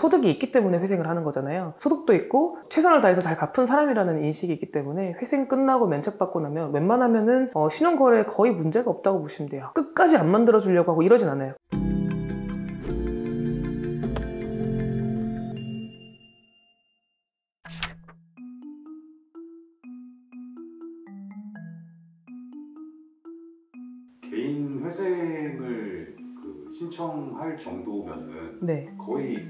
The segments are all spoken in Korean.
소득이 있기 때문에 회생을 하는 거잖아요. 소득도 있고 최선을 다해서 잘 갚은 사람이라는 인식이 있기 때문에 회생 끝나고 면책받고 나면 웬만하면은 신용거래에 거의 문제가 없다고 보시면 돼요. 끝까지 안 만들어주려고 하고 이러진 않아요. 개인 회생을 신청할 정도면은 네. 거의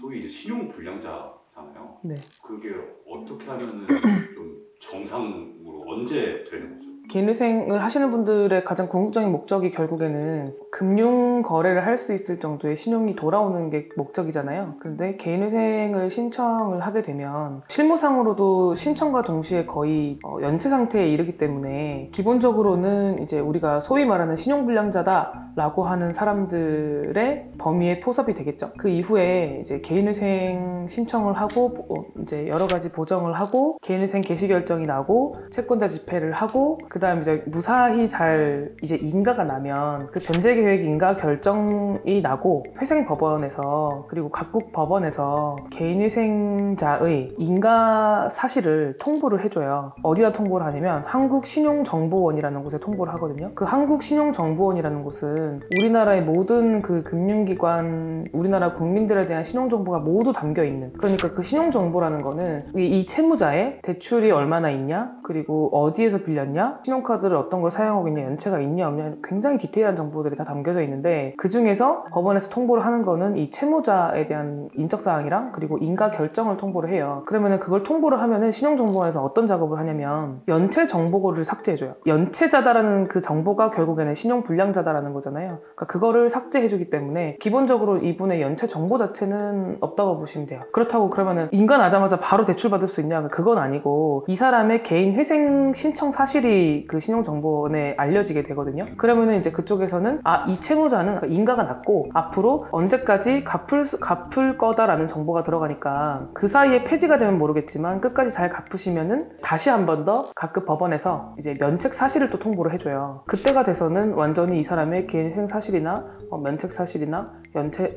소위 이제 신용 불량자잖아요. 네. 그게 어떻게 하면은 좀 정상으로 언제 되는 거죠? 개인회생을 하시는 분들의 가장 궁극적인 목적이 결국에는 금융 거래를 할 수 있을 정도의 신용이 돌아오는 게 목적이잖아요. 그런데 개인회생을 신청을 하게 되면 실무상으로도 신청과 동시에 거의 연체 상태에 이르기 때문에 기본적으로는 이제 우리가 소위 말하는 신용불량자다라고 하는 사람들의 범위에 포섭이 되겠죠. 그 이후에 이제 개인회생 신청을 하고 이제 여러 가지 보정을 하고 개인회생 개시 결정이 나고 채권자 집회를 하고 그 다음 이제 무사히 잘 이제 인가가 나면 그 변제 계획 인가 결정이 나고 회생 법원에서 그리고 각국 법원에서 개인회생자의 인가 사실을 통보를 해줘요. 어디다 통보를 하냐면 한국신용정보원이라는 곳에 통보를 하거든요. 그 한국신용정보원이라는 곳은 우리나라의 모든 그 금융기관, 우리나라 국민들에 대한 신용정보가 모두 담겨 있는, 그러니까 그 신용정보라는 거는 이 채무자의 대출이 얼마나 있냐, 그리고 어디에서 빌렸냐, 신용카드를 어떤 걸 사용하고 있냐, 연체가 있냐 없냐, 굉장히 디테일한 정보들이 다 담겨져 있는데 그 중에서 법원에서 통보를 하는 거는 이 채무자에 대한 인적사항이랑 그리고 인가 결정을 통보를 해요. 그러면은 그걸 통보를 하면은 신용정보원에서 어떤 작업을 하냐면 연체 정보를 삭제해줘요. 연체자다라는 그 정보가 결국에는 신용불량자다라는 거잖아요. 그러니까 그거를 삭제해주기 때문에 기본적으로 이분의 연체 정보 자체는 없다고 보시면 돼요. 그렇다고 그러면은 인가 나자마자 바로 대출받을 수 있냐? 그건 아니고 이 사람의 개인 회생 신청 사실이 그 신용정보원에 알려지게 되거든요. 그러면은 이제 그쪽에서는 이 채무자는 인가가 났고 앞으로 언제까지 갚을 거다라는 정보가 들어가니까 그 사이에 폐지가 되면 모르겠지만 끝까지 잘 갚으시면은 다시 한 번 더 각급 법원에서 이제 면책 사실을 또 통보를 해줘요. 그때가 돼서는 완전히 이 사람의 개인 회생 사실이나 면책 사실이나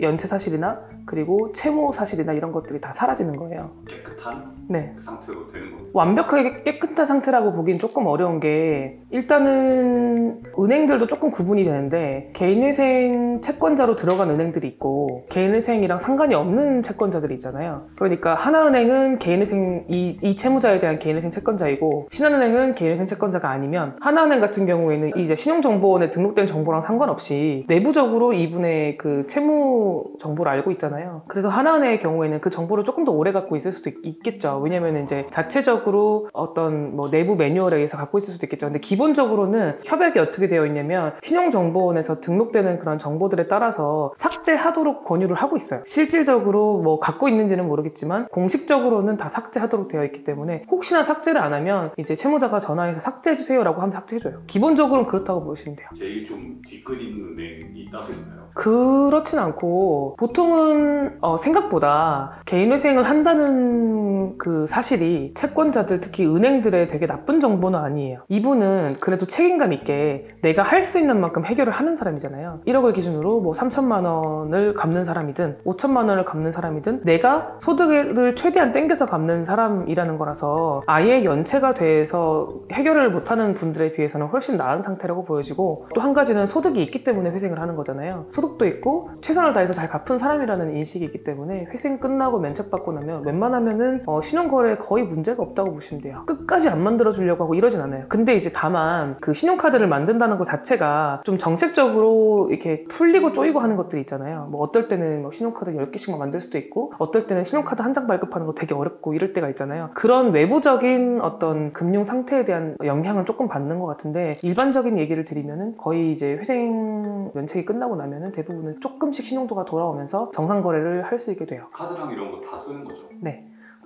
연체 사실이나 그리고 채무 사실이나 이런 것들이 다 사라지는 거예요. 깨끗한 네. 그 상태로 되는 거예요. 완벽하게 깨끗한 상태라고 보기엔 조금 어려운 게 일단은 은행들도 조금 구분이 되는데 개인회생 채권자로 들어간 은행들이 있고 개인회생이랑 상관이 없는 채권자들이 있잖아요. 그러니까 하나은행은 개인회생 이 채무자에 대한 개인회생 채권자이고 신한은행은 개인회생 채권자가 아니면 하나은행 같은 경우에는 이제 신용정보원에 등록된 정보랑 상관없이 내부적으로 이분의 그 채무 정보를 알고 있잖아요. 그래서 하나은행의 경우에는 그 정보를 조금 더 오래 갖고 있을 수도 있겠죠. 왜냐면 이제 자체적으로 어떤 내부 매뉴얼에 의해서 갖고 있을 수도 있겠죠. 근데 기본적으로는 협약이 어떻게 되어 있냐면 신용정보원에서 등록되는 그런 정보들에 따라서 삭제하도록 권유를 하고 있어요. 실질적으로 갖고 있는지는 모르겠지만 공식적으로는 다 삭제하도록 되어 있기 때문에 혹시나 삭제를 안 하면 이제 채무자가 전화해서 삭제해주세요 라고 하면 삭제해줘요. 기본적으로는 그렇다고 보시면 돼요. 제일 좀 뒤끝 있는 은행이 따로 있나요? 그렇진 않고 보통은 생각보다 개인회생을 한다는 그 사실이 채권자들 특히 은행들의 되게 나쁜 정보는 아니에요. 이분은 그래도 책임감 있게 내가 할 수 있는 만큼 해결을 하는 사람이잖아요. 1억을 기준으로 3천만 원을 갚는 사람이든 5천만 원을 갚는 사람이든 내가 소득을 최대한 땡겨서 갚는 사람이라는 거라서 아예 연체가 돼서 해결을 못하는 분들에 비해서는 훨씬 나은 상태라고 보여지고 또 한 가지는 소득이 있기 때문에 회생을 하는 거잖아요. 소득도 있고 최선을 다해서 잘 갚은 사람이라는 인식이 있기 때문에 회생 끝나고 면책받고 나면 웬만하면은 신용거래에 거의 문제가 없다고 보시면 돼요. 끝까지 안 만들어주려고 하고 이러진 않아요. 근데 이제 다만 그 신용카드를 만든다는 것 자체가 좀 정책적으로 이렇게 풀리고 쪼이고 하는 것들이 있잖아요. 어떨 때는 신용카드 10개씩만 만들 수도 있고 어떨 때는 신용카드 한 장 발급하는 거 되게 어렵고 이럴 때가 있잖아요. 그런 외부적인 어떤 금융 상태에 대한 영향은 조금 받는 것 같은데 일반적인 얘기를 드리면은 거의 이제 회생 면책이 끝나고 나면은 대부분은 조금씩 신용도가 돌아오면서 정상 거래를 할 수 있게 돼요. 카드랑 이런 거 다 쓰는 거죠? 네.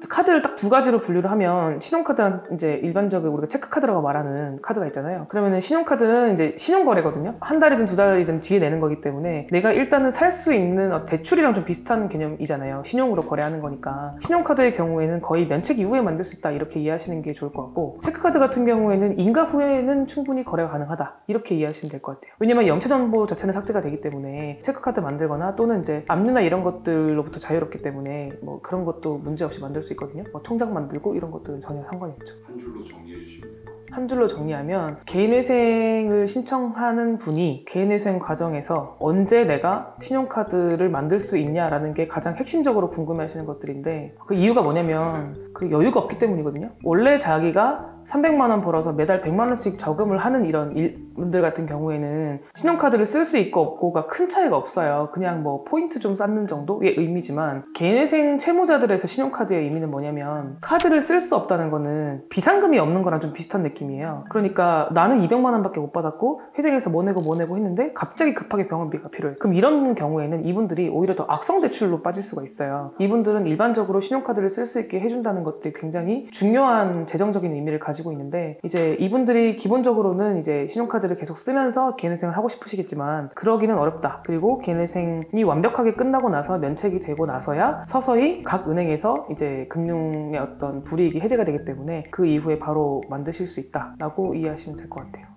카드를 딱 두 가지로 분류를 하면 신용카드랑 이제 일반적으로 우리가 체크카드라고 말하는 카드가 있잖아요. 그러면은 신용카드는 이제 신용거래거든요. 한 달이든 두 달이든 뒤에 내는 거기 때문에 내가 일단은 살 수 있는 대출이랑 좀 비슷한 개념이잖아요. 신용으로 거래하는 거니까. 신용카드의 경우에는 거의 면책 이후에 만들 수 있다 이렇게 이해하시는 게 좋을 것 같고, 체크카드 같은 경우에는 인가 후에는 충분히 거래가 가능하다 이렇게 이해하시면 될 것 같아요. 왜냐면 영체 정보 자체는 삭제가 되기 때문에 체크카드 만들거나 또는 이제 압류나 이런 것들로부터 자유롭기 때문에 뭐 그런 것도 문제 없이 만들 수 있거든요. 뭐 통장 만들고 이런 것들은 전혀 상관이 없죠. 한 줄로 정리해 주시면 돼요. 한 줄로 정리하면, 개인회생을 신청하는 분이 개인회생 과정에서 언제 내가 신용카드를 만들 수 있냐라는 게 가장 핵심적으로 궁금해하시는 것들인데, 그 이유가 뭐냐면 그 여유가 없기 때문이거든요. 원래 자기가 300만 원 벌어서 매달 100만 원씩 저금을 하는 이런 분들 같은 경우에는 신용카드를 쓸 수 있고 없고가 큰 차이가 없어요. 그냥 뭐 포인트 좀 쌓는 정도의 의미지만, 개인회생 채무자들에서 신용카드의 의미는 뭐냐면 카드를 쓸 수 없다는 거는 비상금이 없는 거랑 좀 비슷한 느낌이에요. 그러니까 나는 200만 원밖에 못 받았고 회생해서 뭐 내고 했는데 갑자기 급하게 병원비가 필요해. 그럼 이런 경우에는 이분들이 오히려 더 악성 대출로 빠질 수가 있어요. 이분들은 일반적으로 신용카드를 쓸 수 있게 해준다는 것들이 굉장히 중요한 재정적인 의미를 가지고 있는데, 이제 이분들이 기본적으로는 이제 신용카드를 계속 쓰면서 개인회생을 하고 싶으시겠지만 그러기는 어렵다. 그리고 개인회생이 완벽하게 끝나고 나서 면책이 되고 나서야 서서히 각 은행에서 이제 금융의 어떤 불이익이 해제가 되기 때문에 그 이후에 바로 만드실 수 있다라고 이해하시면 될 것 같아요.